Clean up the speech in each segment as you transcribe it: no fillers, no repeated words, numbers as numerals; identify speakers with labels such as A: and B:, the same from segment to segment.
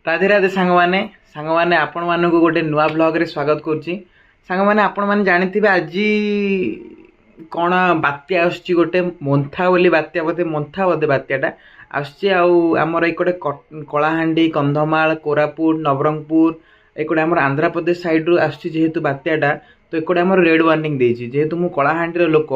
A: राधे राधे सांगमाने सांगमाने आपण मानकु गोटे नुआ ब्लॉग रे स्वागत करुच्ची। सांगमाने आपण माने जानिथिबे आजी कौन बात्या आसुच्ची गोटे मोन्था बोली बात्या बोधे मोन्था बोधे बात्याटा आसुच्ची आमर एकोटे कलाहांडी कंधमाल कोरापुट नवरंगपुर एकोटे आमर आंध्र प्रदेश साइड रु आसुच्ची जेहेतु बात्याटा तो एकोटे आमर रेड वार्निंग देइछि जेहेतु मु कलाहांडी रो लोक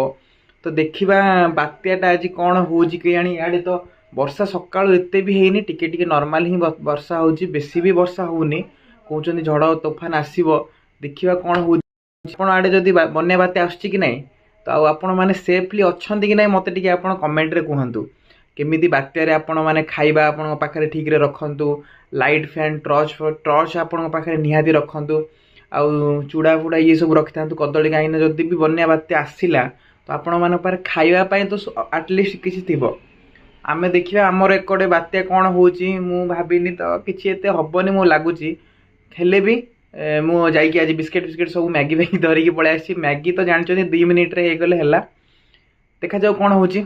A: तो देखिबा बात्याटा आज कौन होउछि केयानी याडे तो वर्षा सकाळु एते भी हेनी टिके टिके नॉर्मल ही वर्षा होउछि बेसी भी वर्षा होउनी कहउछन्ती झड़ तूफान आसीबो देखिबा कोन होउछि आपण आडे जदी बन्या बाते आछी कि नै तो आपण माने सेफली अछंती कि नै मते टिके आपण कमेंट रे कहंतु केमिति बात्या रे आपण माने खाइबा आपण पाखरे ठीक रे रखंतु लाइट फैन टॉर्च आपण पाखरे निहाती रखंतु आ चूड़ा फुड़ा ये सब रखिथांतु कदली काईना जदी भी बन्या बाते आसीला तो आपण माने पर खाइबा पई तो एटलीस्ट किछि थिबो आमे देखिया आमर एकड़े बात्या कौन होउची मु भाबिनी तो किछि एते हबनी मु लागुची हेले भी मु जाइकी आज बिस्किट सब मैगी वैगी धरिकी पळे आसी मैगी तो जानचोनी 2 मिनिट रे हे गले हला देखा जाऊ कौन होउची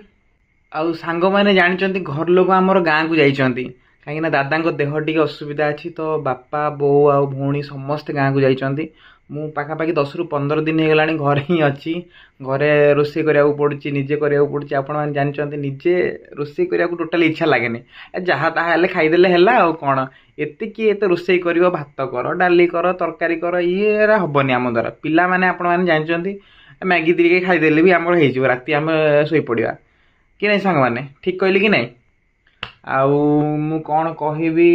A: आउ सांग माने जानचोनी घर लोक आमर गाँ को जाइचंती काहे ना दादा को देह टिके असुविधा अछि तो बापा बो आ भौणी समस्त गाँ को जाइचंती मु पाखापाखि 10 रु 15 दिन हो गलानी घर ही अच्छी घरे रोषे करिया पड़ुची निजे करिया पड़ुची आपण माने जानचंती निजे रोषे करिया टोटली इच्छा लागेनी जहाँ ताहा हेले खाइदेले हेला आ कोन एते कि एते रोषे करिवो भात कर डाली कर तरकारी कर ये हबनी आम द्वारा पिला माने आपण माने जानचंती मैगी दिके खाइदेले भी हमर हेइ जिवो राती हम सोई पड़िया कि नै संग माने ठीक कहली कि नै आउ मु कोन कहिबी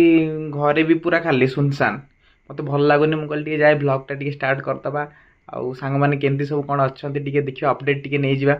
A: घरे भी पूरा खाली सुनसान मत भल लगुनि मुझे जाए ब्लॉग टा स्टार्ट करदबा आउ सांग माने केमती सब कौन अच्छा देखिए अपडेट टे नहीं जावा।